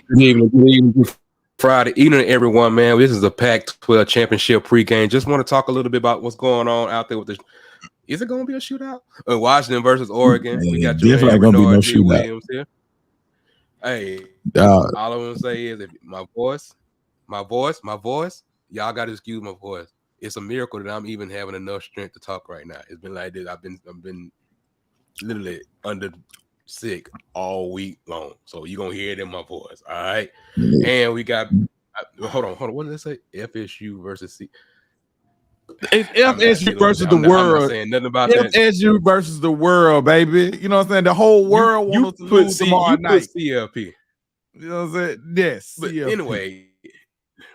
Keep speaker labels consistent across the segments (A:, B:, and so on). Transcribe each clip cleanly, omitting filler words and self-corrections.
A: Good evening, good Friday evening, everyone, man. This is the Pac-12 championship pregame. Just want to talk a little bit about what's going on out there with the. Is it going to be a shootout? Washington versus Oregon. We got your
B: Definitely
A: man
B: ain't gonna be no
A: Renard G.
B: shootout.
A: Williams here. Hey,
B: Uh,
A: all I want to say is, if my voice, y'all got to excuse my voice. It's a miracle that I'm even having enough strength to talk right now. It's been like this. I've been literally under sick all week long. So you're gonna hear it in my voice. All right. And we got hold on. What did I say? FSU versus C.
B: it's
A: I'm not
B: FSU
A: dealing with
B: versus
A: that.
B: the
A: I'm not
B: world.
A: saying nothing about that.
B: FSU versus the world, baby. You know what I'm saying? The whole world wants us to lose tomorrow night.
A: CLP.
B: You know what I'm saying? Yes,
A: But
B: CLP.
A: anyway,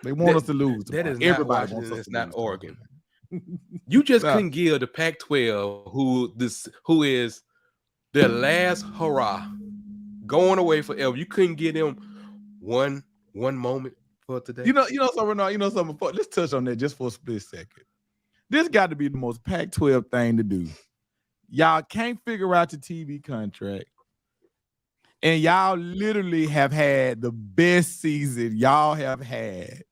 B: they want us to lose
A: that
B: tomorrow.
A: is not
B: Everybody
A: Washington.
B: wants us
A: It's
B: to
A: not
B: lose
A: Oregon.
B: tomorrow.
A: You just
B: Nah.
A: couldn't give the Pac-12, who is their last hurrah, going away forever. You couldn't give them one moment for today.
B: You know something, Renard, something. Let's touch on that just for a split second. This got to be the most Pac-12 thing to do. Y'all can't figure out your TV contract. And y'all literally have had the best season y'all have had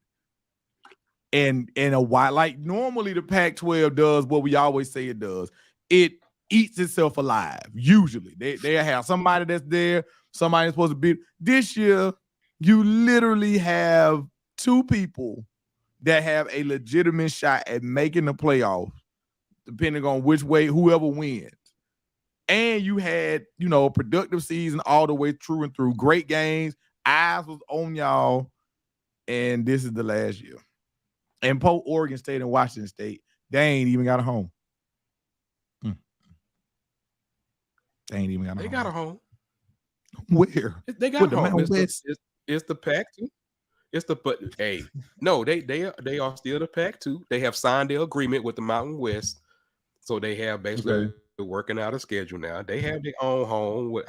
B: in a while. Like normally the Pac-12 does what we always say it does. It eats itself alive. Usually they have somebody that's there, somebody that's supposed to be. This year, you literally have two people that have a legitimate shot at making the playoffs, depending on which way whoever wins. And you had, a productive season all the way through and through. Great games. Eyes was on y'all. And this is the last year. And Oregon State and Washington State, they ain't even got a home. They ain't even got a home.
A: They got a home.
B: Where?
A: They got a home.
B: It's
A: the Pac-2. No, they are still the Pac-2. They have signed their agreement with the Mountain West. So they have basically working out a schedule now. They have their own home.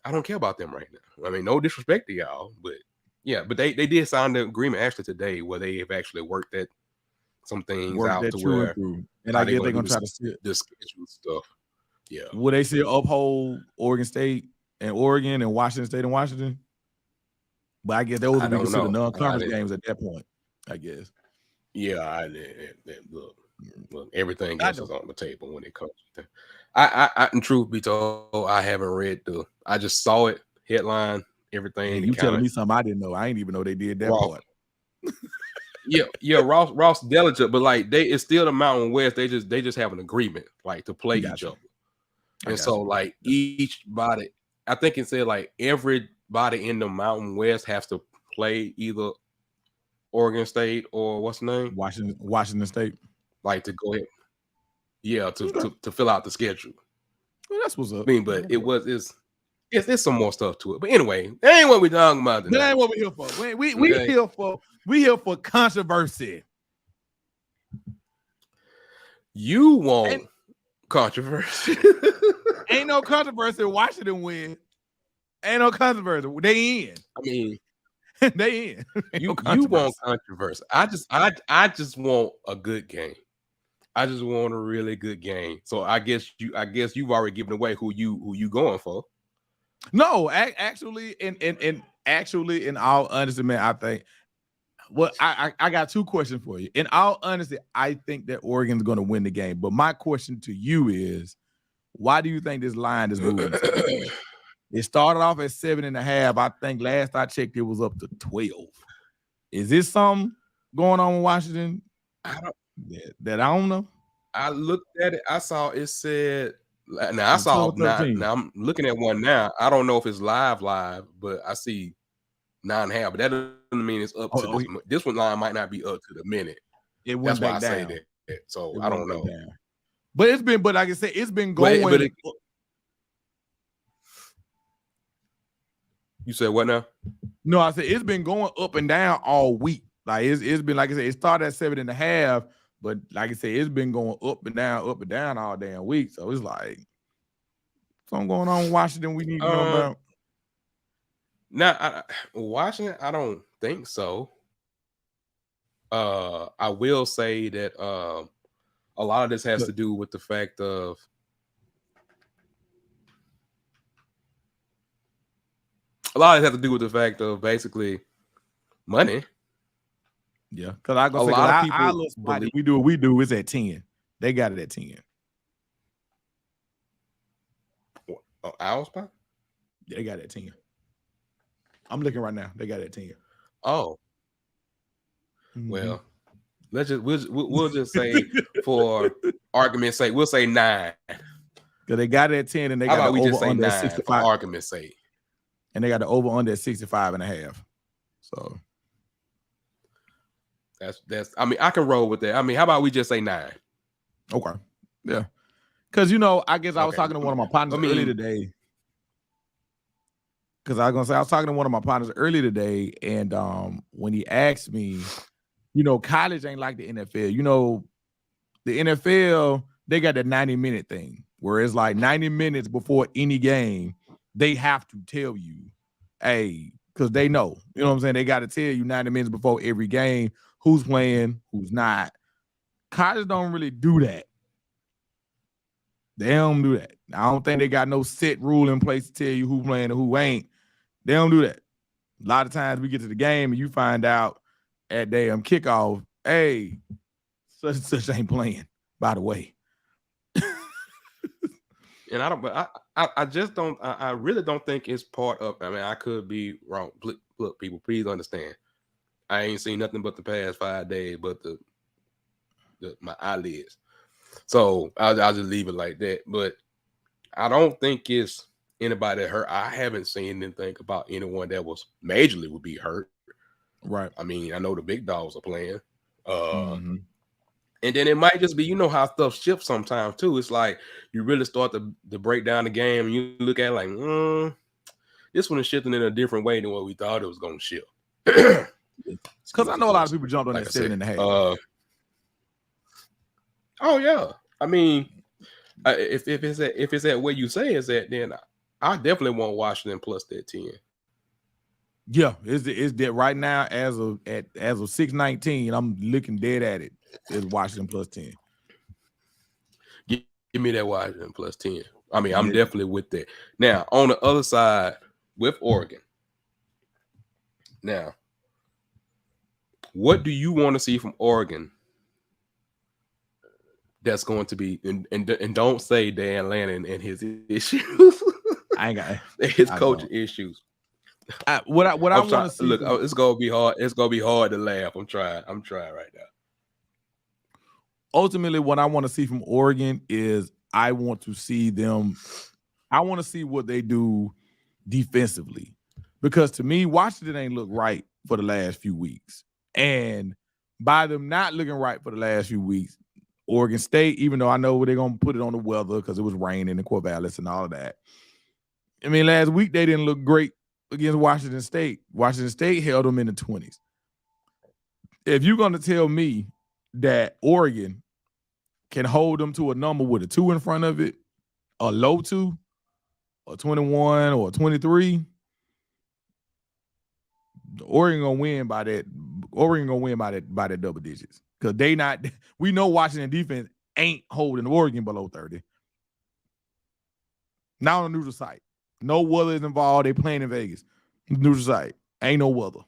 A: I don't care about them right now. I mean, no disrespect to y'all, but yeah, but they did sign the agreement actually today where they have actually worked some things out to where
B: and I guess they're gonna try to see
A: the schedule stuff. Yeah.
B: Will they still uphold Oregon State and Oregon and Washington State and Washington? But I guess those would be considered non-conference games at that point, I guess.
A: Yeah, look, everything else is on the table when it comes to that. In truth be told, I haven't read I just saw it, headline, everything.
B: And you telling me something I didn't know. I didn't even know they did that part.
A: yeah, Ross Delegate, but like it's still the Mountain West. They just have an agreement like to play each other. And so like each body, I think it said like everybody in the Mountain West has to play either Oregon State or what's the name?
B: Washington State.
A: Like to go ahead. Yeah, to fill out the schedule.
B: Well, that's what's up.
A: I mean, but it's some more stuff to it. But anyway, that ain't what we're talking about tonight.
B: That ain't what we're here for. We here for controversy.
A: You want controversy.
B: Ain't no controversy. Washington win. Ain't no controversy. They in.
A: I mean,
B: they in.
A: You want controversy. I just want a good game. I just want a really good game. So I guess you've already given away who you going for.
B: No, actually, in all honesty, man, I think. Well, I got two questions for you. In all honesty, I think that Oregon's going to win the game. But my question to you is, why do you think this line is moving? It started off at 7.5. I think last I checked, it was up to 12. Is this something going on in Washington? I don't know.
A: I looked at it. I saw it said. Now I saw. Now I'm looking at one now. I don't know if it's live, but I see 9.5. But that doesn't mean it's up to this one. Line might not be up to the minute.
B: It went back down.
A: Say that. So I don't know.
B: But it's been. But like I said, it's been going.
A: You said what now?
B: No, I said it's been going up and down all week. Like it's been, like I said, it started at 7.5, but like I said, it's been going up and down all damn week. So it's like something going on in Washington we need to know about.
A: Now, Washington, I don't think so. I will say that a lot of this has to do with the fact of A lot of it has to do with the fact of basically money.
B: Yeah, because I gonna
A: A
B: say,
A: lot of
B: our
A: people
B: little spot
A: believe
B: that we do what we do is at 10. They got it at 10.
A: our spot.
B: They got it at 10. I'm looking right now. They got it at 10.
A: Oh,
B: Mhm.
A: well, we'll just say for argument's sake, we'll say 9.
B: Because they got it at 10 and they
A: How
B: got
A: about
B: the
A: we just
B: over
A: say
B: under at
A: 9 for
B: 65.
A: argument's sake?
B: And they got the over under at 65.5. So
A: that's. I mean, I can roll with that. I mean, how about we just say 9?
B: okay, yeah. Because I guess I was talking to one of my partners earlier today. Because I was talking to one of my partners earlier today, and when he asked me, college ain't like the NFL. The NFL, they got the 90-minute thing, where it's like 90 minutes before any game, they have to tell you, hey, because they know, you know what I'm saying? They got to tell you 90 minutes before every game who's playing, who's not. College don't really do that. They don't do that. I don't think they got no set rule in place to tell you who playing and who ain't. They don't do that. A lot of times we get to the game and you find out at damn kickoff, hey, such and such ain't playing, by the way.
A: And I just don't. I really don't think it's part of. I mean, I could be wrong. Look, people, please understand. I ain't seen nothing but the past 5 days, but my eyelids. So I'll just leave it like that. But I don't think it's anybody hurt. I haven't seen anything about anyone that was majorly would be hurt.
B: Right.
A: I mean, I know the big dogs are playing.
B: Mm-hmm.
A: And then it might just be, how stuff shifts sometimes too. It's like you really start to break down the game and you look at it like, this one is shifting in a different way than what we thought it was going to shift.
B: Because I know a lot of people jumped on that 7.5.
A: Oh yeah, I mean, if it's at where you say it's at, then I definitely want Washington plus that 10.
B: Yeah, it's that right now as of 6:19. I'm looking dead at it. It's Washington plus 10.
A: Give me that Washington plus 10. I mean, I'm definitely with that. Now, on the other side with Oregon. Now, what do you want to see from Oregon? That's going to be and don't say Dan Lannon and his issues.
B: I ain't got
A: his coaching issues.
B: What I want to see.
A: Look, it's gonna be hard. It's gonna be hard to laugh. I'm trying right now.
B: Ultimately, what I want to see from Oregon is I want to see what they do defensively, because to me, Washington ain't look right for the last few weeks, and by them not looking right for the last few weeks, Oregon State, even though I know they're gonna put it on the weather because it was raining in Corvallis and all of that. I mean, last week they didn't look great against Washington State. Washington State held them in the 20s. If you're going to tell me that Oregon can hold them to a number with a 2 in front of it, a low 2, or 21 or 23, Oregon gonna win by that. Oregon gonna win by that double digits, because we know Washington defense ain't holding Oregon below 30. Now on a neutral site. No weather is involved. They playing in Vegas. Neutral site. Ain't no weather.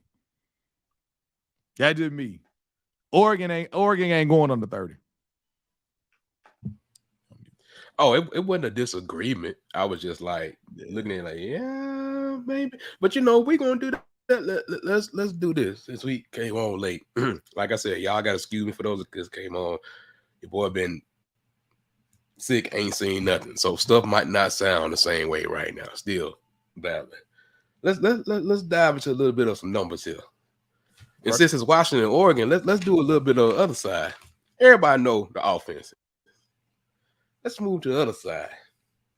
B: That's just me. Oregon ain't going under 30.
A: Oh, it wasn't a disagreement. I was just like looking at it like, yeah, maybe. But we're gonna do that. Let's do this since we came on late. Like I said, y'all gotta excuse me for those that came on. Your boy been sick, ain't seen nothing. So stuff might not sound the same way right now. Still battling. Let's dive into a little bit of some numbers here. And since it's Washington and Oregon, let's do a little bit of the other side. Everybody know the offense. Let's move to the other side.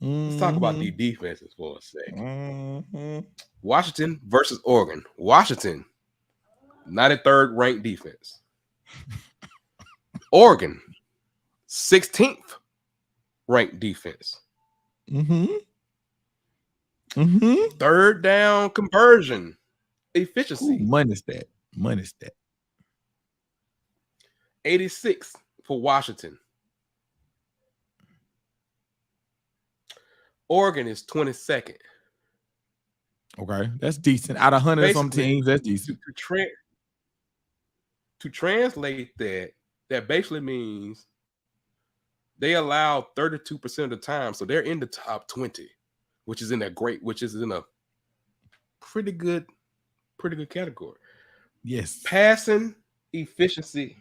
A: Let's talk about the defenses for a second. Washington versus Oregon. Washington, 93rd ranked defense. Oregon, 16th ranked defense. Third down conversion efficiency.
B: Money stat.
A: 86th for Washington. Oregon is 22nd.
B: Okay, that's decent. Out of 100 and some
A: Basically,
B: teams, that's decent.
A: to translate that basically means they allow 32% of the time, so they're in the top 20, which is in a pretty good category.
B: Yes.
A: Passing efficiency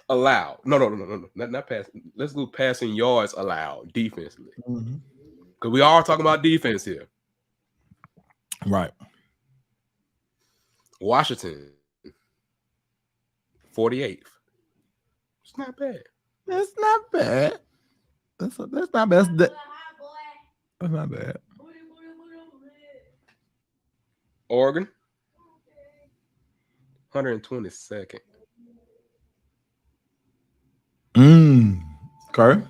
A: allowed. No, not passing. Let's go passing yards allowed defensively. Because we are talking about defense here.
B: Right.
A: Washington, 48th. It's not bad.
B: That's not bad. That's not bad. That's not bad.
A: Oregon, 122nd.
B: Okay.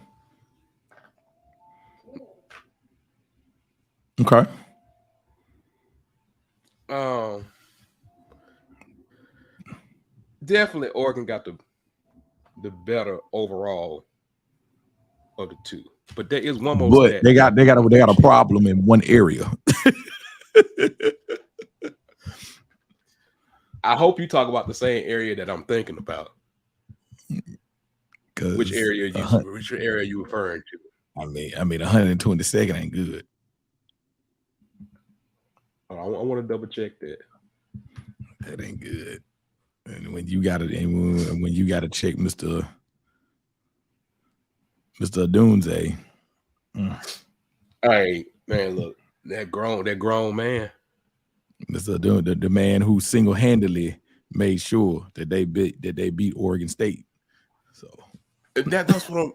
B: Okay.
A: Definitely Oregon got the better overall of the two. But there is one more
B: But
A: stat.
B: they got a problem in one area.
A: I hope you talk about the same area that I'm thinking about. Which area are you referring to?
B: I mean 122nd ain't good.
A: I want to double check that.
B: That ain't good. And when you got to check Mr. Dunze.
A: Hey man, look, that grown man.
B: Mr. Dunze, the man who single-handedly made sure that they beat Oregon State. So
A: that's what I'm.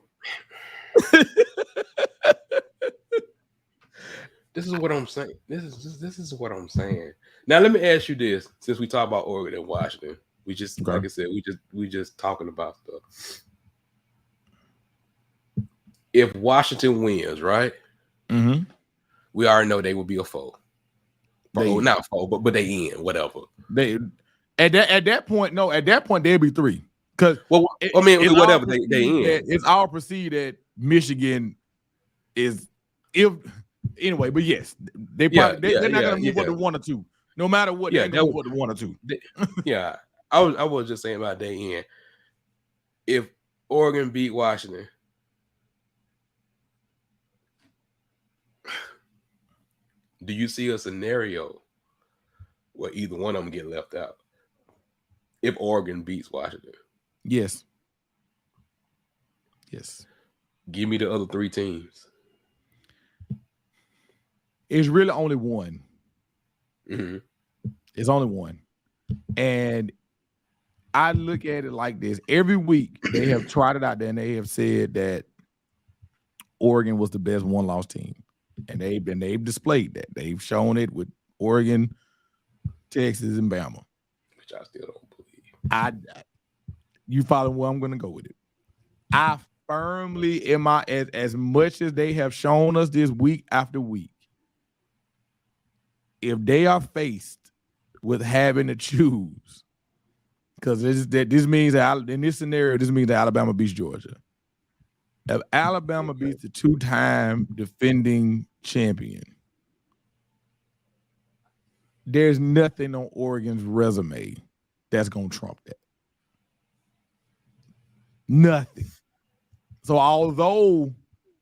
A: This is what I'm saying. This is what I'm saying. Now let me ask you this: since we talk about Oregon and Washington, we just like I said, we just talking about stuff. If Washington wins, right?
B: Mm-hmm.
A: We already know they will be a foe. Not a foe, but they in whatever.
B: They at that point they'll be 3. Because
A: whatever they in.
B: It's all perceived that Michigan is anyway, but yes, they're not gonna move up to 1 or 2. No matter what, they're gonna move up to 1 or 2.
A: Yeah. I was just saying about they in. If Oregon beat Washington, do you see a scenario where either one of them get left out? If Oregon beats Washington.
B: Yes.
A: Give me the other 3 teams.
B: It's really only one.
A: Mm-hmm.
B: It's only one. And I look at it like this. Every week they have trotted out there and they have said that Oregon was the best one-loss team. And they've displayed that. They've shown it with Oregon, Texas, and Bama.
A: Which I still don't believe.
B: You follow where I'm going to go with it. I firmly as much as they have shown us this week after week, if they are faced with having to choose, because this means that in this scenario, this means that Alabama beats Georgia. If Alabama beats the 2-time defending champion, there's nothing on Oregon's resume that's going to trump that. Nothing. So although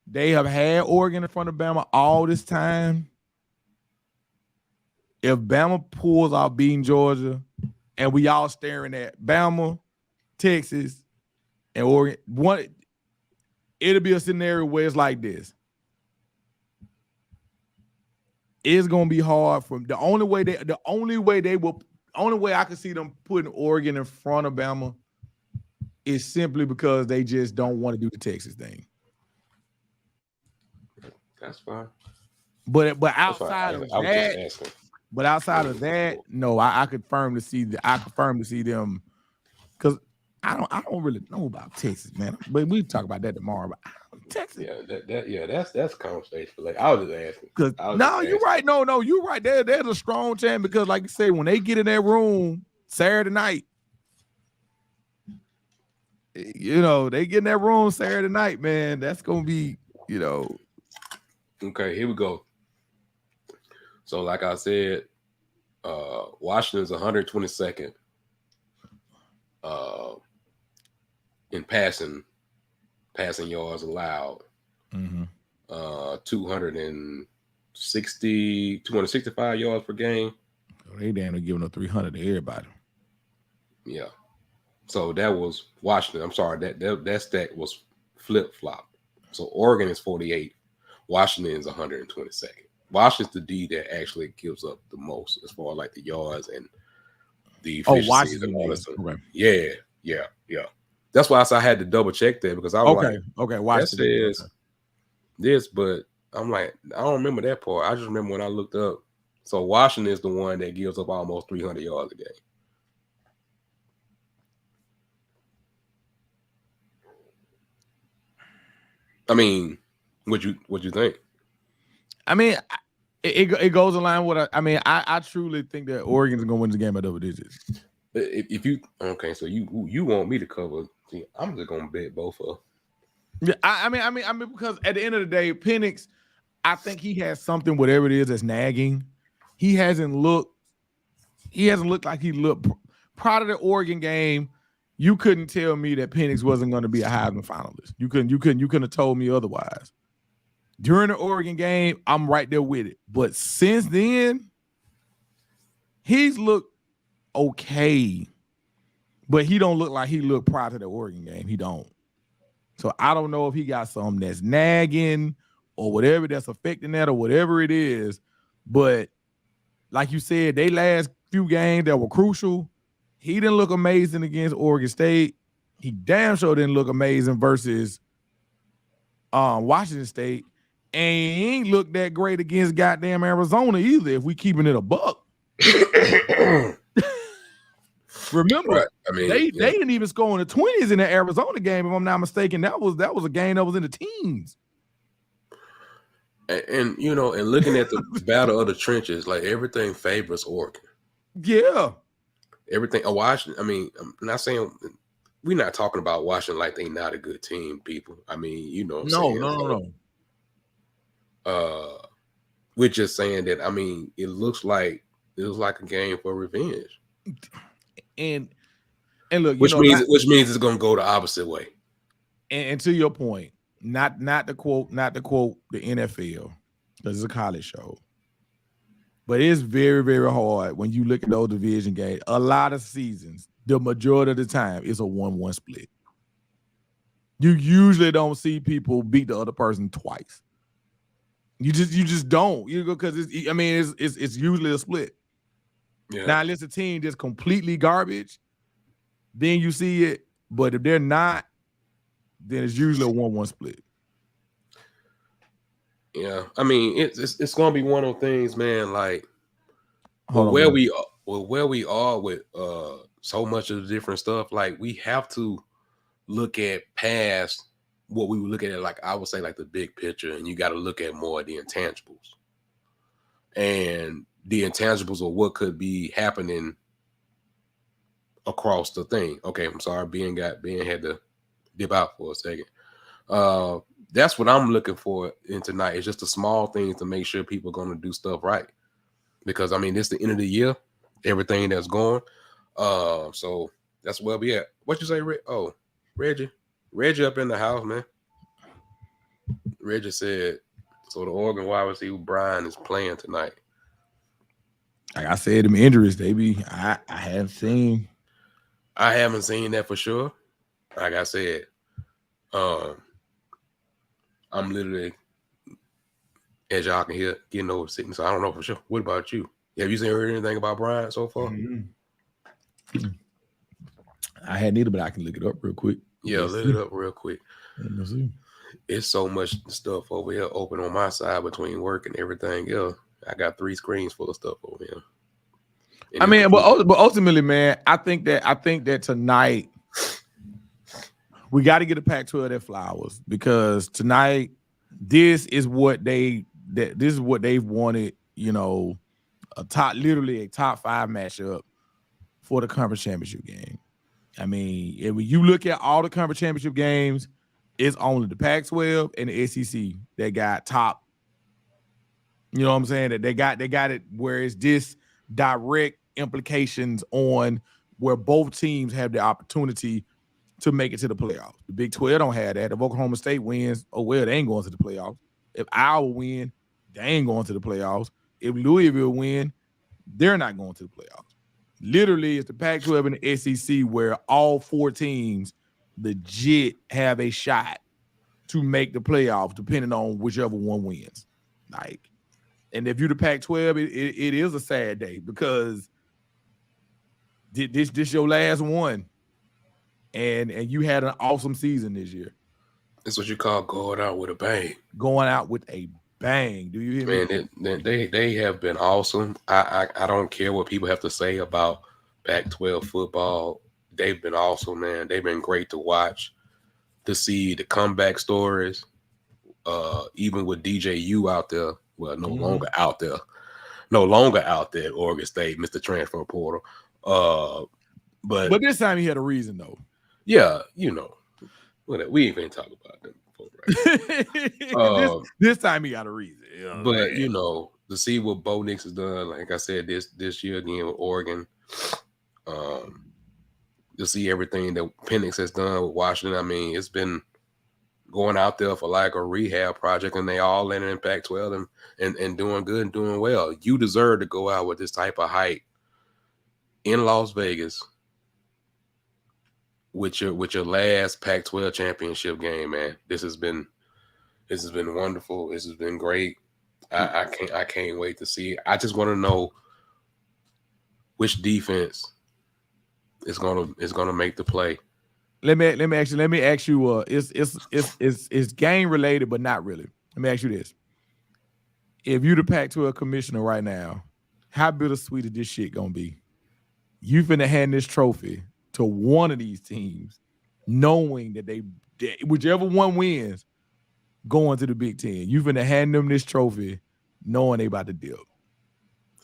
B: they have had Oregon in front of Bama all this time, if Bama pulls out beating Georgia and we all staring at Bama, Texas, and Oregon, it'll be a scenario where it's like this. It's gonna be hard for the only way I can see them putting Oregon in front of Bama is simply because they just don't want to do the Texas thing.
A: That's fine.
B: But outside of that, no, I could firmly see them, because I don't really know about Texas, man. But we talk about that tomorrow. But Texas,
A: that's conversation. Like I was just asking.
B: You're right. No, you're right. There's a strong chance because, like you say, when they get in that room Saturday night, they get in that room Saturday night, man. That's gonna be,
A: Okay, here we go. So, like I said, Washington's 122nd in passing yards allowed. 265 yards per game.
B: They damn near giving up 300 to everybody.
A: Yeah. So that was Washington. I'm sorry, that stat was flip flop. So Oregon is 48. Washington is 122nd. Washington's the D that actually gives up the most as far as like the yards and the efficiencies and all that stuff. Okay. Yeah. That's why I had to double check that because I was
B: okay,
A: Washington. That says this, but I'm like, I don't remember that part. I just remember when I looked up. So Washington is the one that gives up almost 300 yards a game. I mean, what you think?
B: I mean, it goes along with. I truly think that Oregon's gonna win the game by double digits.
A: If you so you want me to cover? See, I'm just gonna bet both of.
B: Yeah, I mean, because at the end of the day, Penix, I think he has something, whatever it is, that's nagging. He hasn't looked like he looked prior to the Oregon game. You couldn't tell me that Penix wasn't going to be a Heisman finalist. You couldn't have told me otherwise. During the Oregon game, I'm right there with it. But since then, he's looked okay. But he don't look like he looked prior to the Oregon game. He don't. So I don't know if he got something that's nagging or whatever that's affecting that or whatever it is. But like you said, they last few games that were crucial. He didn't look amazing against Oregon State. He damn sure didn't look amazing versus Washington State. And he ain't looked that great against goddamn Arizona either, if we keeping it a buck. Remember, right. I mean, they didn't even score in the 20s in the Arizona game, if I'm not mistaken. That was a game that was in the teens.
A: And you know, and looking at the battle of the trenches, like everything favors Oregon.
B: Yeah.
A: Everything. Washington. I mean, I'm not saying we're not talking about Washington like they not a good team, people. I mean, you know,
B: no.
A: We're just saying that. I mean, it was like a game for revenge.
B: And look,
A: which means it's going to go the opposite way.
B: And to your point, not to quote the NFL, because it's a college show. But it's very, very hard when you look at those division games. A lot of seasons, the majority of the time, it's a 1-1 split. You usually don't see people beat the other person twice. You just don't. Because it's usually a split. Yeah. Now, unless a team just completely garbage, then you see it. But if they're not, then it's usually a 1-1 split.
A: Yeah, I mean it's gonna be one of those things, man. Like where we are with so much of the different stuff, like we have to look at past what we would look at, like I would say, like the big picture, and you got to look at more of the intangibles. And the intangibles of what could be happening across the thing. Okay, I'm sorry, Ben had to dip out for a second. That's what I'm looking for in tonight. It's just the small things to make sure people are going to do stuff right. Because, I mean, it's the end of the year, everything that's going. So that's where we at. What you say, Reggie? Reggie up in the house, man. Reggie said, so the Oregon wide receiver Brian is playing tonight.
B: Like I said, them injuries, I haven't seen.
A: I haven't seen that for sure. Like I said, I'm literally, as y'all can hear, getting over sickness. So I don't know for sure. What about you? Have you heard anything about Brian so far?
B: Mm-hmm. I hadn't either, but I can look it up real quick.
A: Yeah, look it up real quick. It's so much stuff over here open on my side between work and everything else. I got 3 screens full of stuff over here.
B: I mean, but ultimately, man, I think that tonight we got to get a Pac-12 their flowers, because tonight this is what they've wanted. You know, literally a top 5 matchup for the conference championship game. I mean, if you look at all the conference championship games, it's only the Pac-12 and the SEC that got top You know what I'm saying? That they got it where it's this direct implications on where both teams have the opportunity to make it to the playoffs. The Big 12 don't have that. If Oklahoma State wins, oh well, they ain't going to the playoffs. If Iowa win, they ain't going to the playoffs. If Louisville win, they're not going to the playoffs. Literally, it's the Pac-12 and the SEC where all four teams legit have a shot to make the playoffs, depending on whichever one wins. Like, and if you're the Pac-12, it is a sad day because this your last one, and you had an awesome season this year.
A: That's what you call going out with a bang.
B: Going out with a bang. Do you hear me?
A: Man, they have been awesome. I don't care what people have to say about Pac-12 football. They've been awesome, man. They've been great to watch, to see the comeback stories. Even with DJU out there, well, no longer out there at Oregon State, Mr. Transfer Portal. But
B: this time he had a reason though.
A: Yeah, you know, we ain't gonna talk about them before, right?
B: this time he got a reason. You know
A: but you know, to see what Bo Nix has done, like I said, this year again with Oregon, to see everything that Penix has done with Washington. I mean, it's been going out there for like a rehab project, and they all landed in Pac-12 and doing good and doing well. You deserve to go out with this type of hype in Las Vegas with your last Pac-12 championship game, man. This has been wonderful. This has been great. I can't wait to see it. I just want to know which defense is gonna make the play.
B: Let me ask you. It's game related, but not really. Let me ask you this: if you the Pac-12 commissioner right now, how bittersweet is this shit gonna be? You finna hand this trophy to one of these teams, knowing that they whichever one wins, going to the Big Ten. You finna hand them this trophy, knowing they about to dip.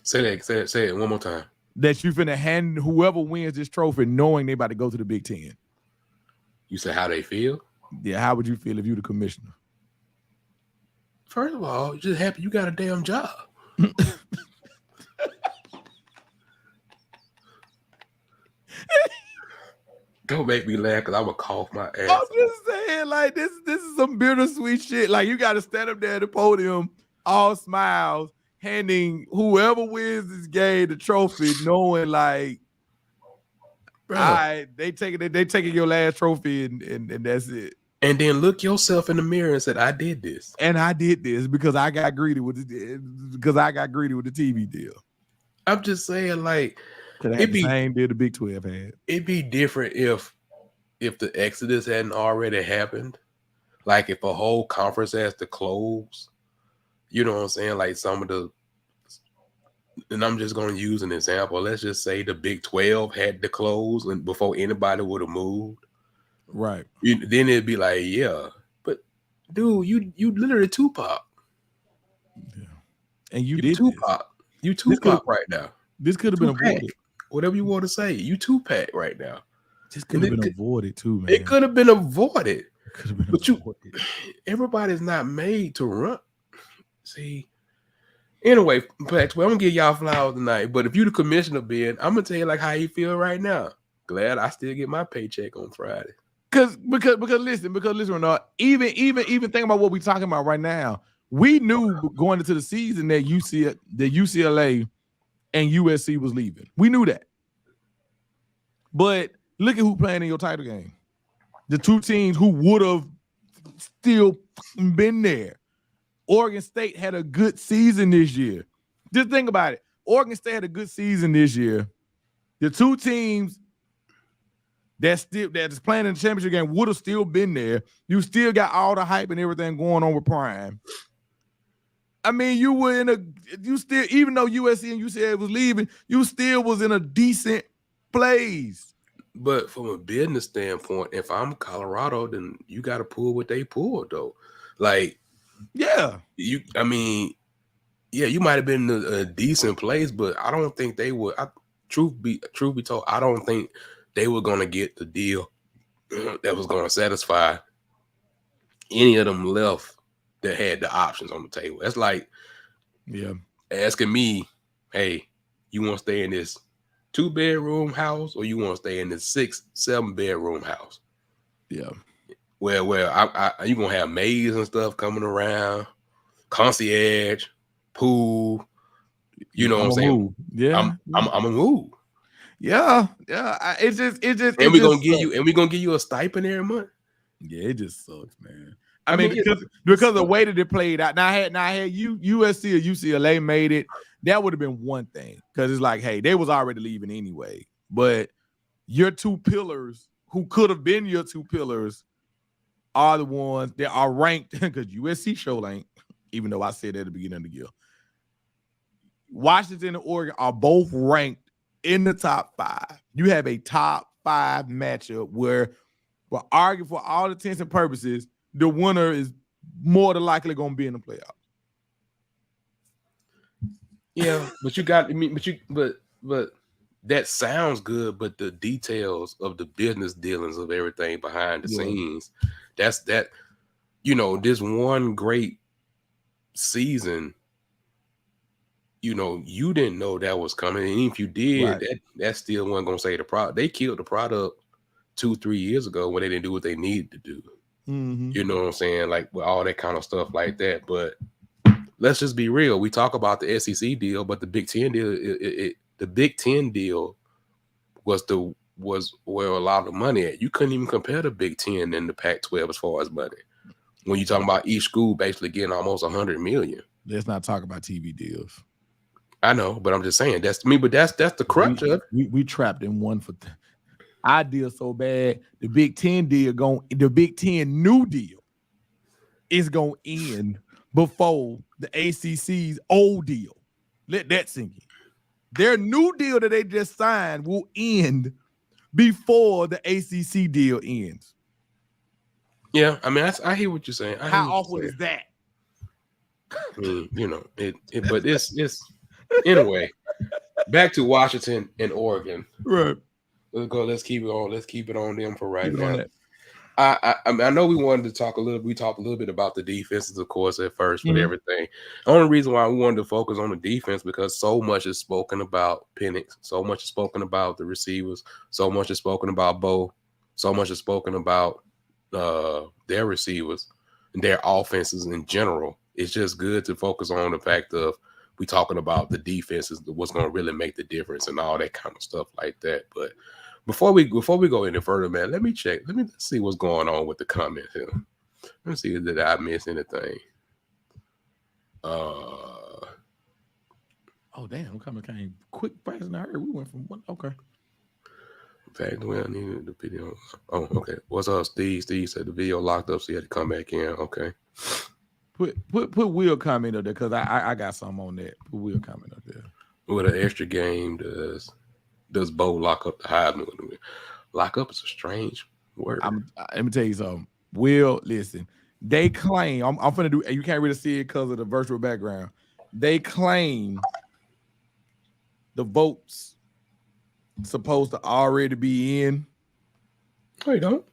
A: Say it one more time.
B: That you finna hand whoever wins this trophy, knowing they about to go to the Big Ten.
A: You said how they feel?
B: Yeah, how would you feel if you the commissioner?
A: First of all, just happy you got a damn job. Don't make me laugh because I'm gonna cough my ass.
B: I'm just saying, like this is some bittersweet shit. Like you got to stand up there at the podium, all smiles, handing whoever wins this game the trophy, knowing like, all right, they taking your last trophy and that's it.
A: And then look yourself in the mirror and said, "I did this."
B: And I did this because I got greedy with the TV deal.
A: I'm just saying, like.
B: It'd be the same deal the Big 12 had.
A: It'd be different if the exodus hadn't already happened. Like if a whole conference has to close. You know what I'm saying? Like some of the, and I'm just going to use an example. Let's just say the Big 12 had to close and before anybody would have moved.
B: Right.
A: Then it'd be like, yeah. But dude, you literally Tupac.
B: Yeah. And you did
A: Tupac.
B: This.
A: You Tupac right now.
B: This could have been avoided.
A: Whatever you want to say. You Tupac right now.
B: This could have been avoided too, man.
A: It could have been avoided.
B: It could have been avoided.
A: Everybody's not made to run. See. Anyway, Pac-12, I'm gonna give y'all flowers tonight. But if you the commissioner, Ben, I'm gonna tell you like how you feel right now. Glad I still get my paycheck on Friday.
B: Because listen, Renard, even think about what we're talking about right now. We knew going into the season that UCLA and USC was leaving. We knew that. But look at who playing in your title game. The two teams who would have still been there. Oregon State had a good season this year. Just think about it. Oregon State had a good season this year. The two teams that is playing in the championship game would have still been there. You still got all the hype and everything going on with Prime. I mean, even though USC and UCLA was leaving, you still was in a decent place.
A: But from a business standpoint, if I'm Colorado, then you got to pull what they pulled, though. Like,
B: yeah,
A: you might have been in a decent place, but I don't think they would. Truth be told, I don't think they were going to get the deal that was going to satisfy any of them left that had the options on the table. That's like
B: Yeah.
A: Asking me, hey, you want to stay in this 2-bedroom house or you want to stay in this 6-7-bedroom house?
B: Yeah.
A: Well, you gonna have maids and stuff coming around, concierge, pool. You know what
B: I'm
A: I'm
B: a
A: saying?
B: move. Yeah.
A: I'm a move.
B: Yeah. It
A: And we're gonna
B: just
A: give
B: sucks.
A: you a stipend every month.
B: Yeah, it just sucks, man. I
A: I
B: mean,
A: mean,
B: because of the way that it played out. Now I had USC or UCLA made it, that would have been one thing. Because it's like, hey, they was already leaving anyway. But your two pillars, who could have been your two pillars, are the ones that are ranked, because USC show ain't, even though I said that at the beginning of the year. Washington and Oregon are both ranked in the top 5. You have a top 5 matchup where we're arguing for all intents and purposes, the winner is more than likely going to be in the playoffs.
A: Yeah, but that sounds good, but the details of the business dealings of everything behind the scenes, that's that. This one great season, you didn't know that was coming, and if you did,
B: Right.
A: that still wasn't gonna say the product. They killed the product 2-3 years ago when they didn't do what they needed to do.
B: Mm-hmm.
A: You know what I'm saying? Like with all that kind of stuff like that. But let's just be real. We talk about the SEC deal, but the Big Ten deal, the Big Ten deal was where a lot of the money at. You couldn't even compare the Big Ten and the Pac-12 as far as money. When you're talking about each school basically getting almost $100 million.
B: Let's not talk about TV deals.
A: I know, but I'm just saying that's me. But that's the crunch of
B: it. We trapped in one for. I deal so bad. The Big Ten deal the Big Ten new deal is gonna end before the ACC's old deal. Let that sink in. Their new deal that they just signed will end before the ACC deal ends.
A: Yeah, I mean, I hear what you're saying.
B: How awful is that?
A: I mean, but it's anyway. Back to Washington and Oregon.
B: Right.
A: Let's go. Let's keep it on. Let's keep it on them for right now. I know we wanted to talk a little. We talked a little bit about the defenses, of course, at first with everything. The only reason why we wanted to focus on the defense because so much is spoken about Penix, so much is spoken about the receivers, so much is spoken about Bo, so much is spoken about their receivers and their offenses in general. It's just good to focus on the fact of we talking about the defenses, what's going to really make the difference, and all that kind of stuff like that. But before we go any further, man, let me check. Let's see what's going on with the comments here. Let me see, did I miss anything?
B: Oh damn, comment came quick, fast, and I heard we went from one. Okay.
A: In fact, well, I needed the video. Oh, okay. What's up, Steve? Steve said the video locked up, so he had to come back in. Okay.
B: Put Will comment up there because I got some on that. Put Will comment up there.
A: With an extra game, does Bo lock up the Heisman? Lock up is a strange word.
B: Let me tell you something. Will, listen. They claim I'm gonna do. You can't really see it because of the virtual background. They claim the votes supposed to already be in.
A: No, you don't.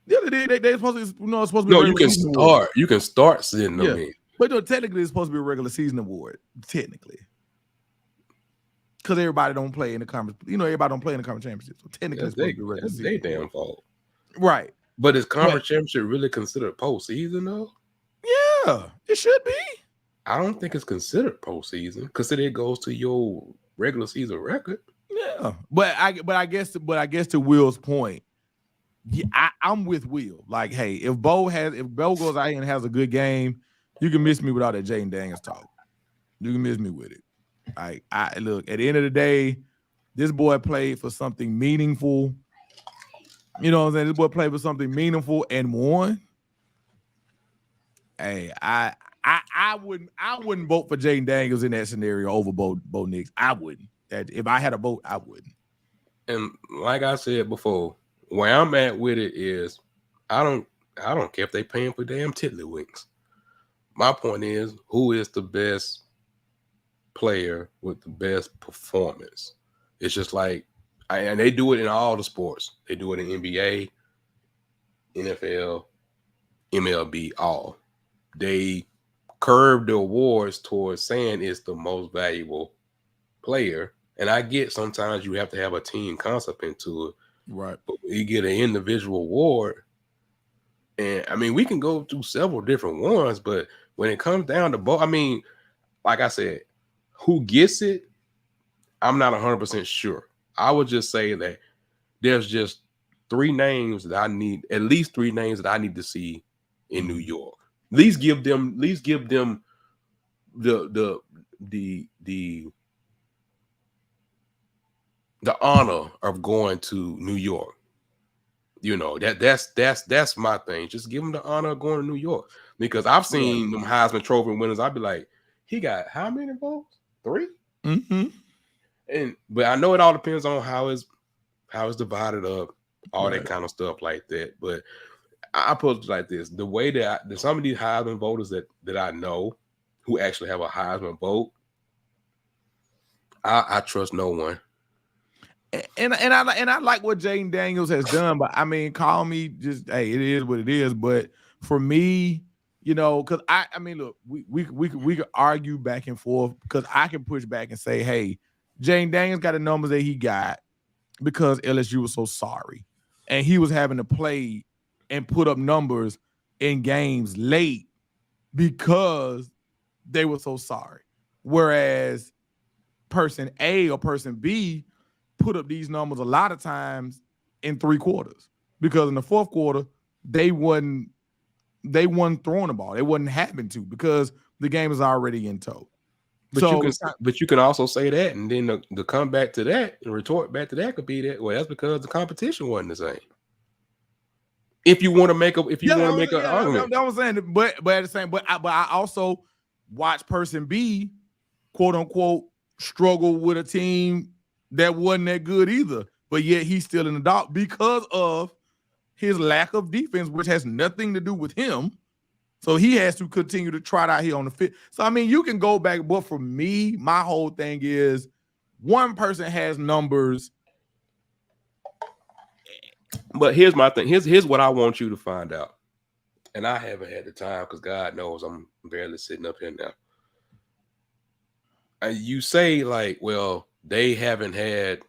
B: Yeah, they supposed to. It's supposed to be.
A: No, you can start. Award. You can start sending them in.
B: But no, technically, it's supposed to be a regular season award. Technically, because everybody don't play in the conference. Everybody don't play in the conference championship. So technically, it's supposed to be a regular season.
A: That's their damn fault.
B: Right.
A: But is conference championship really considered postseason though?
B: Yeah, it should be.
A: I don't think it's considered postseason. Consider it goes to your regular season record.
B: Yeah, but I guess to Will's point, yeah, I'm with Will. Like, hey, if Bo goes out here and has a good game, you can miss me with all that Jaden Daniels talk. You can miss me with it. I look, at the end of the day, this boy played for something meaningful. You know what I'm saying? This boy played for something meaningful and won. Hey, I wouldn't vote for Jaden Daniels in that scenario over Bo Nix. I wouldn't. If I had a vote, I wouldn't.
A: And like I said before, where I'm at with it is I don't care if they paying for damn tiddlywinks. My point is, who is the best player with the best performance? It's just like, and they do it in all the sports. They do it in NBA, NFL, MLB, all. They curve the awards towards saying it's the most valuable player. And I get sometimes you have to have a team concept into it.
B: Right.
A: But you get an individual award. And I mean, we can go through several different ones, but when it comes down to both, I mean, like I said, who gets it, I'm not 100% sure. I would just say that there's just three names that I need, at least three names that I need to see in New York. At least give them the honor of going to New York. You know, that's my thing. Just give them the honor of going to New York. Because I've seen them Heisman Trophy winners. I'd be like, he got how many votes? 3? But I know it all depends on how it's divided up, all that kind of stuff like that. But I put it like this: the way that some of these Heisman voters that I know who actually have a Heisman vote, I trust no one.
B: And I like what Jaden Daniels has done, but I mean, call me just, hey, it is what it is. But for me, you know, because I mean, look, we could argue back and forth, because I can push back and say, hey, Jaden Daniels got the numbers that he got because LSU was so sorry, and he was having to play and put up numbers in games late because they were so sorry. Whereas person A or person B put up these numbers a lot of times in 3 quarters, because in the 4th quarter they wasn't throwing the ball. It wasn't happening to, because the game is already in tow.
A: But you can also say that, and then the comeback to that and retort back to that could be that, well, that's because the competition wasn't the same. If you want to make an argument,
B: that was saying, but at the same, but I also watch person B, quote unquote, struggle with a team that wasn't that good either, but yet he's still in the dark because of his lack of defense, which has nothing to do with him. So he has to continue to trot out here on the fit. So I mean, you can go back, but for me, my whole thing is one person has numbers.
A: But here's my thing. Here's what I want you to find out. And I haven't had the time, because God knows I'm barely sitting up here now. And you say, like, well, they haven't had,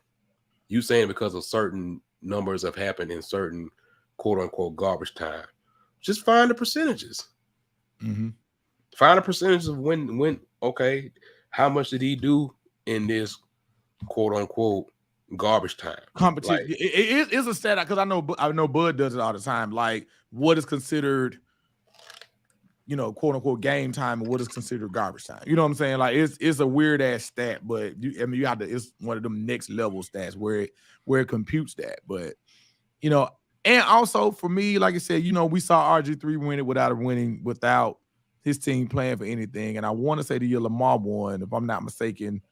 A: you saying because of certain numbers have happened in certain quote unquote garbage time. Just find the percentages. Find a percentage of when okay, how much did he do in this quote unquote garbage time
B: competition? Like, it is a stat, because I know Bud does it all the time. Like, what is considered, you know, quote unquote game time, and what is considered garbage time? You know what I'm saying? Like, it's a weird ass stat, but you have to. It's one of them next level stats where it computes that. But you know, and also for me, like I said, you know, we saw RG3 win it without his team playing for anything. And I want to say the year Lamar won, if I'm not mistaken,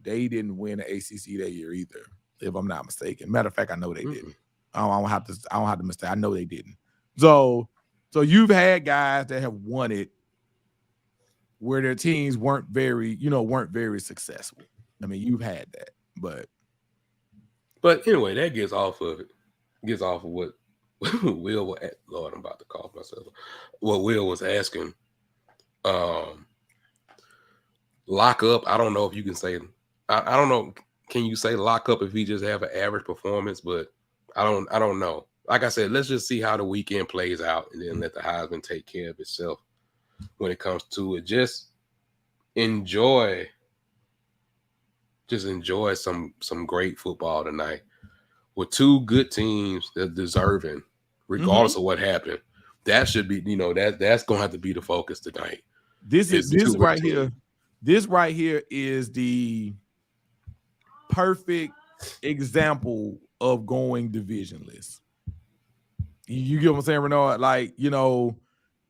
B: they didn't win the ACC that year either, if I'm not mistaken. Matter of fact, I know they didn't. I don't have to mistake. I know they didn't. So you've had guys that have won it where their teams weren't very successful. I mean, you've had that,
A: but anyway, that gets off of what Will was at. Lord, I'm about to cough myself. What Will was asking. Lock up. I don't know if you can say. I don't know. Can you say lock up if he just have an average performance? But I don't know. Like I said, let's just see how the weekend plays out, and then let the Heisman take care of itself when it comes to it. Just enjoy some great football tonight with 2 good teams that are deserving, regardless of what happened. That should be, you know, that's gonna have to be the focus tonight.
B: This right here is the perfect example of going divisionless. You get what I'm saying, Renard? Like, you know,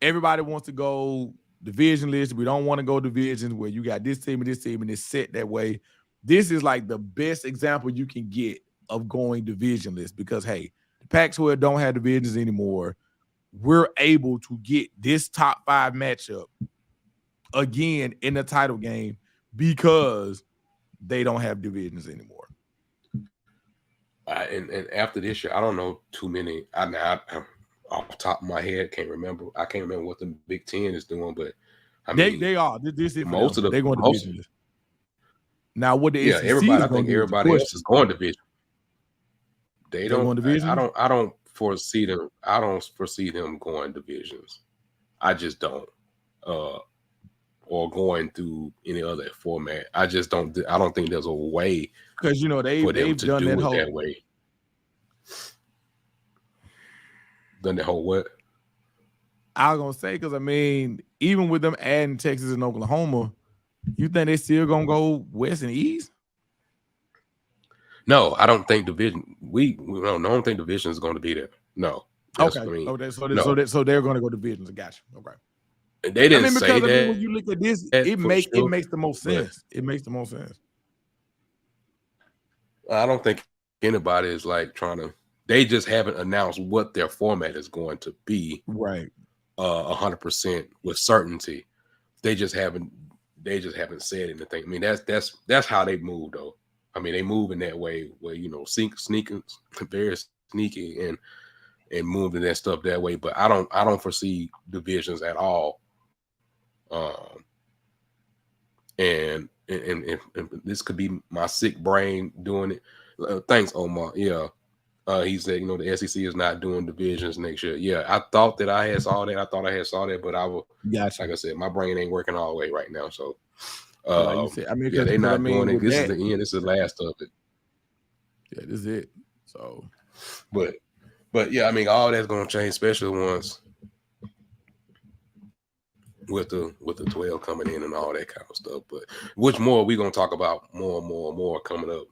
B: everybody wants to go divisionless. We don't want to go divisions where you got this team and it's set that way. This is like the best example you can get of going divisionless, because, hey, the Pac-12 don't have divisions anymore. We're able to get this top 5 matchup again in the title game because they don't have divisions anymore.
A: And after this year, I don't know too many. I off the top of my head, can't remember. I can't remember what the Big Ten is doing, but I mean,
B: they are. This is for
A: most
B: them.
A: of the
B: They're going
A: most,
B: divisions. Now, what the
A: yeah,
B: SEC
A: everybody.
B: is
A: I
B: going
A: think
B: to do is the
A: everybody else
B: question.
A: is going division. They
B: They're
A: don't.
B: going division.
A: I don't foresee them. I don't foresee them going divisions. I just don't. Or going through any other format. I just don't. I don't think there's a way
B: Because
A: for them
B: they've
A: to
B: done
A: do
B: that
A: it
B: whole.
A: that way. Done the whole what?
B: I was gonna say, because I mean, even with them adding Texas and Oklahoma, you think they still gonna go West and East?
A: No, I don't think division. We don't. I don't think division is going to be there. No.
B: Okay.
A: I mean,
B: So they're gonna go divisions. Gotcha. Okay.
A: they didn't say
B: because
A: that.
B: when you look at this, it
A: For
B: makes
A: sure,
B: the most sense. It makes the most sense.
A: I don't think anybody is like trying to. They just haven't announced what their format is going to be.
B: Right.
A: 100% with certainty. They just haven't said anything. I mean, that's how they move though. I mean, they move in that way where sneaking, very sneaky and moving that stuff that way. But I don't foresee divisions at all. And this could be my sick brain doing it. Thanks, Omar. Yeah. He said, the SEC is not doing divisions next year. Yeah, I thought that I had saw that. But I will.
B: Gotcha.
A: Like I said, my brain ain't working all the way right now. So,
B: like you said, I mean,
A: yeah, they're not doing it. This is the end. This is the last of it.
B: Yeah, this is it. So,
A: but yeah, I mean, all that's gonna change, especially once with the 12 coming in and all that kind of stuff. But which more we gonna talk about more coming up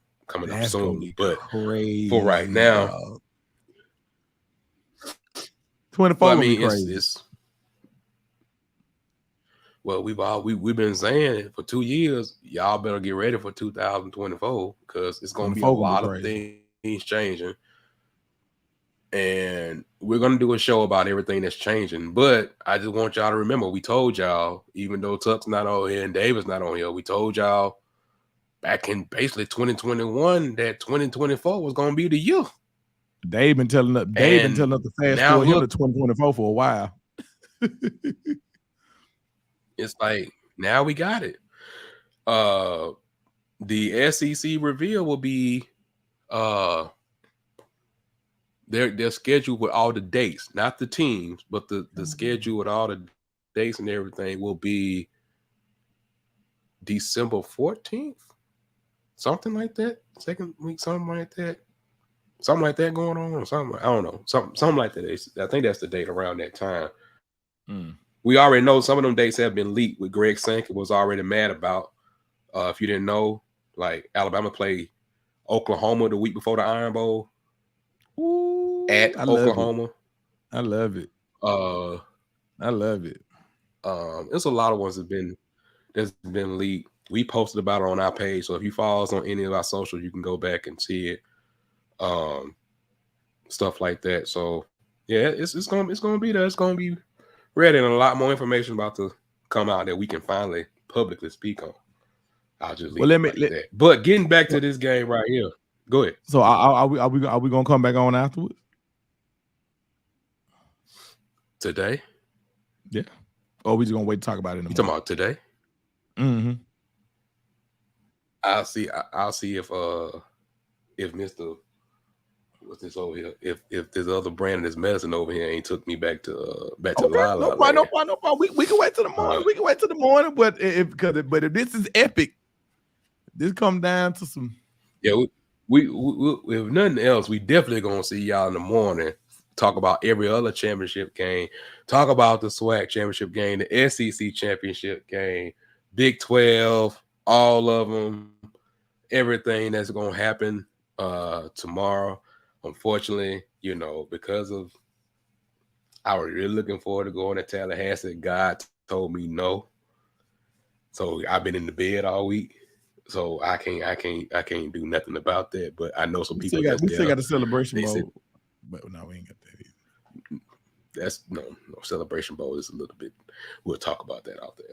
A: soon. But
B: crazy,
A: for right now,
B: 24 gonna be crazy.
A: Well, we've been saying it for 2 years. Y'all better get ready for 2024 because it's gonna be a lot of things changing. And we're gonna do a show about everything that's changing. But I just want y'all to remember, we told y'all, even though Tuck's not on here and David's not on here, we told y'all back in basically 2021 that 2024 was gonna be the year.
B: They've been telling us to fast forward him to 2024 for a while.
A: It's like now we got it. The SEC reveal will be their schedule with all the dates, not the teams, but the schedule with all the dates and everything will be December 14th, something like that. Second week, something like that going on, or something. I don't know, something like that. I think that's the date around that time. We already know some of them dates have been leaked. With Greg Sankey was already mad about. If you didn't know, like Alabama played Oklahoma the week before the Iron Bowl.
B: Ooh,
A: at Oklahoma.
B: I love it. I love it.
A: There's a lot of ones that's been leaked. We posted about it on our page, so if you follow us on any of our socials, you can go back and see it. Stuff like that. So yeah, it's gonna be there. It's gonna be ready, and a lot more information about to come out that we can finally publicly speak on. I'll just leave that. But getting back to this game right here, go ahead.
B: So are we gonna come back on afterwards?
A: Today?
B: Yeah. Or we just gonna wait to talk about it in the morning?
A: You talking about today?
B: Mm-hmm.
A: I'll see if Mr. what's this over here? If this other brand of this medicine over here ain't took me back to Lala.
B: No problem. We can wait till the morning. We can wait till the morning. But if this is epic, this come down to some.
A: Yeah, we if nothing else, we definitely gonna see y'all in the morning. Talk about every other championship game. Talk about the SWAC championship game, the SEC championship game, Big 12, all of them, everything that's gonna happen tomorrow. Unfortunately, because of I was really looking forward to going to Tallahassee. God told me no. So I've been in the bed all week. So I can't do nothing about that. But I know some people
B: we still got a celebration mode. But no, we ain't got that either.
A: That's no celebration bowl is a little bit. We'll talk about that out there.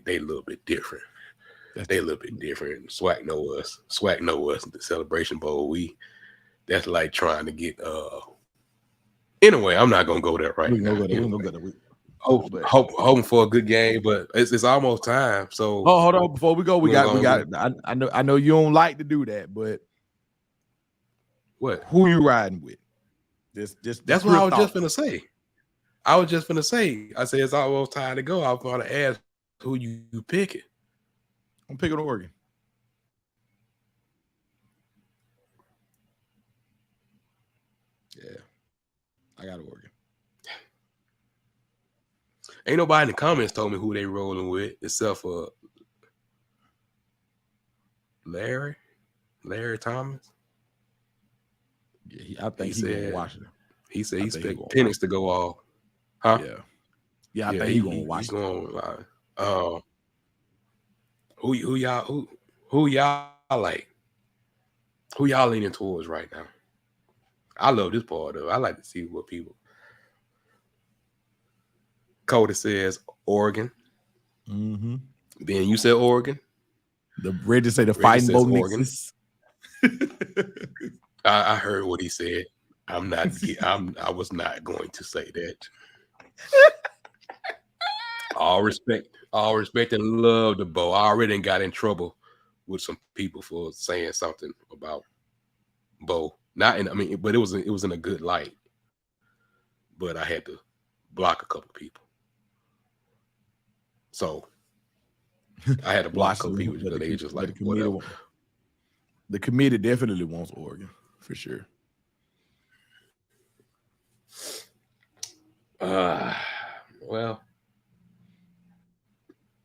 A: They a little bit different. They a little bit different. SWAC know us. The celebration bowl. That's like trying to get Anyway, I'm not gonna go there right
B: We can
A: now.
B: go there. We can
A: Anyway,
B: go there.
A: hoping for a good game, but it's almost time. So
B: hold on, before we go, we got.
A: get
B: I know you don't like to do that, but
A: what?
B: Who you riding with?
A: That's what I was just gonna say. I said it's almost time to go. I was gonna ask who you picking.
B: I'm picking Oregon. Yeah, I got Oregon.
A: Ain't nobody in the comments told me who they rolling with except for Larry Thomas.
B: Yeah, I think he's going to Washington.
A: He said he expects Penix to go off. Huh?
B: Yeah. I think he's going to Washington.
A: Who y'all like? Who y'all leaning towards right now? I love this part though. I like to see what people. Cody says Oregon.
B: Mm-hmm.
A: Then you said Oregon.
B: The Reggie say the Fighting Bo Nixes.
A: I heard what he said. I was not going to say that. All respect and love to Bo. I already got in trouble with some people for saying something about Bo. But it was in a good light. But I had to block a couple people. So I had to block a couple people because they just like whatever.
B: The committee definitely wants Oregon for sure.
A: Well,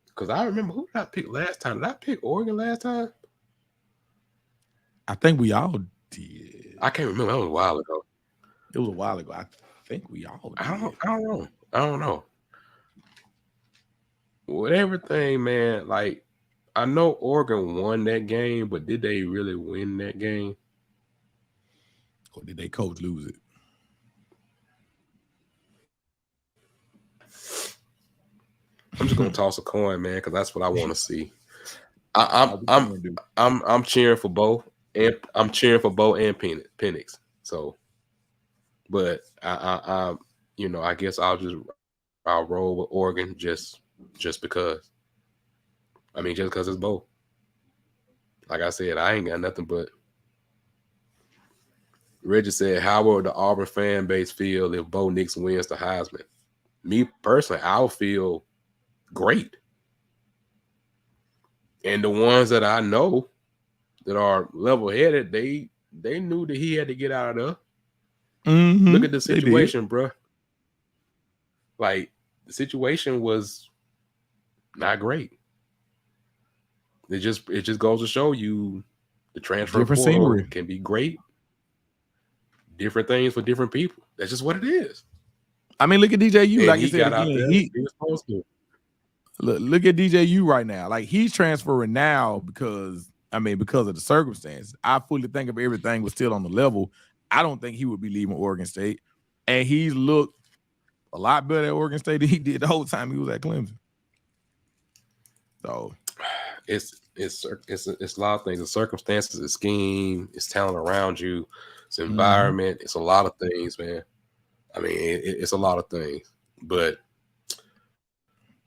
A: because I remember who did I pick last time? Did I pick Oregon last time?
B: I think we all did.
A: I can't remember. That was a while ago.
B: It was a while ago. I think we all did.
A: I don't know. With everything, man, like I know Oregon won that game, but did they really win that game?
B: Or did they coach lose it?
A: I'm just gonna toss a coin, man, because that's what I want to see. I'm cheering for Bo, and I'm cheering for Bo and Penix. So, but I guess I'll roll with Oregon just because. I mean, just because it's Bo. Like I said, I ain't got nothing but. Reggie said, "How will the Auburn fan base feel if Bo Nix wins the Heisman?" Me personally, I'll feel great. And the ones that I know that are level-headed, they knew that he had to get out of there.
B: Mm-hmm.
A: Look at the situation, bro. Like, the situation was not great. It just goes to show you the transfer portal can be great. Different things for different people. That's just what it is.
B: I mean, look at DJU. Like you said again, he was supposed to. Look at DJU right now. Like he's transferring now because of the circumstance. I fully think if everything was still on the level, I don't think he would be leaving Oregon State. And he's looked a lot better at Oregon State than he did the whole time he was at Clemson. So
A: it's a lot of things. The circumstances, the scheme, it's talent around you, it's environment, it's a lot of things, man. I mean, it's a lot of things. But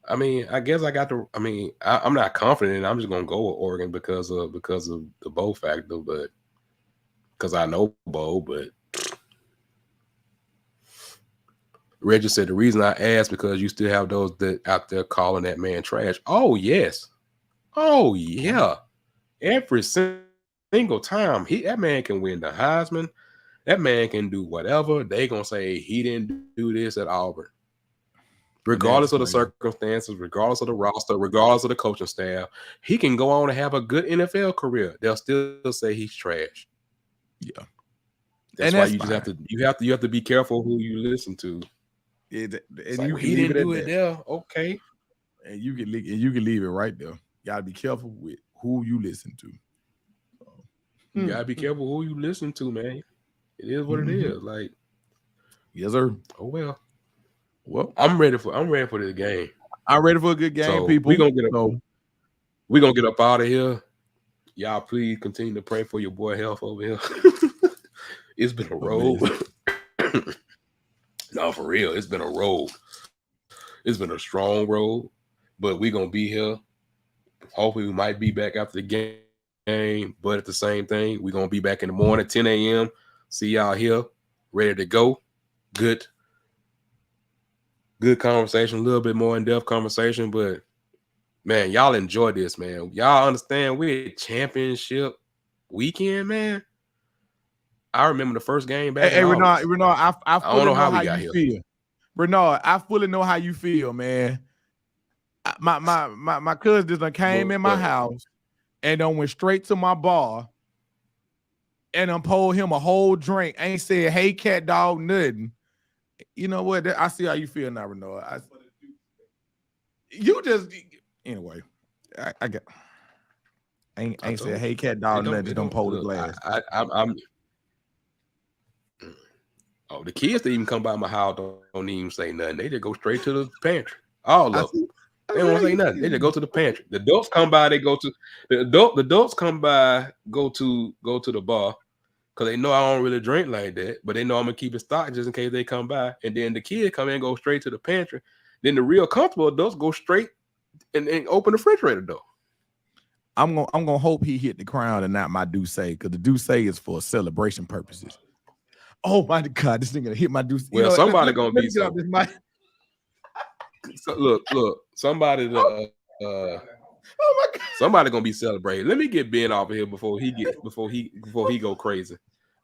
A: I mean, I guess I'm not confident. I'm just gonna go with Oregon because of the Bo factor, but because I know Bo. But Reggie said the reason I asked because you still have those that out there calling that man trash. Oh yes, oh yeah. Every single time that man can win the Heisman, that man can do whatever. They gonna say he didn't do this at Auburn. Regardless of the circumstances, regardless of the roster, regardless of the coaching staff, he can go on and have a good NFL career. They'll still say he's trash.
B: Yeah,
A: that's why you just have to be careful who you listen to.
B: And
A: like, he didn't do it there, okay.
B: And you can leave it right there. You gotta be careful with who you listen to.
A: You gotta be careful who you listen to, man. It is what it is. Like,
B: yes, sir.
A: Oh well. Well, I'm ready for this game.
B: I'm ready for a good game,
A: so
B: people.
A: We're gonna get up out of here. Y'all please continue to pray for your boy health over here. It's been a road. No, for real. It's been a road. It's been a strong road, but we're gonna be here. Hopefully, we might be back after the game, but at the same thing, we're gonna be back in the morning, 10 a.m. See y'all here, ready to go. Good conversation, a little bit more in-depth conversation, but man, y'all enjoy this, man. Y'all understand we're championship weekend, man. I remember the first game back in August.
B: Renard, I fully
A: don't know how
B: how
A: we got
B: you
A: here.
B: feel. Renard, I fully know how you feel, man. My cousin just done came in my house and then went straight to my bar and then poured him a whole drink. Ain't said, hey, cat dog, nothing. You know what? I see how you feel now, Renard. You just anyway. I got ain't said, hey, cat dog, nothing. Just don't pour the glass.
A: Oh, the kids that even come by my house don't even say nothing. They just go straight to the pantry. All of them. They don't say nothing. They just go to the pantry. The adults come by, they go to the adults come by, go to the bar because they know I don't really drink like that, but they know I'm gonna keep it stocked just in case they come by. And then the kids come in and go straight to the pantry. Then the real comfortable adults go straight and open the refrigerator door.
B: I'm gonna hope he hit the crown and not my Douce, because the Douce is for celebration purposes. Oh my God, this nigga hit my Douce.
A: Well, somebody gonna be so. So, look, somebody
B: oh my God.
A: Somebody gonna be celebrated. Let me get Ben off of here before he go crazy.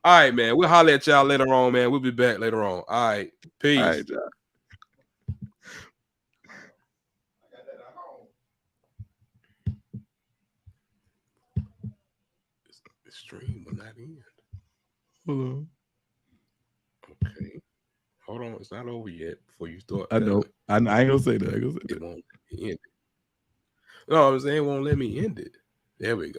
A: All right, man. We'll holler at y'all later on, man. We'll be back later on. All right, peace. All right, the stream will not end.
B: Hello.
A: Okay. Hold on, it's not over yet before you start.
B: I know. I ain't gonna say that.
A: It won't end it. No, I'm saying it won't let me end it. There we go.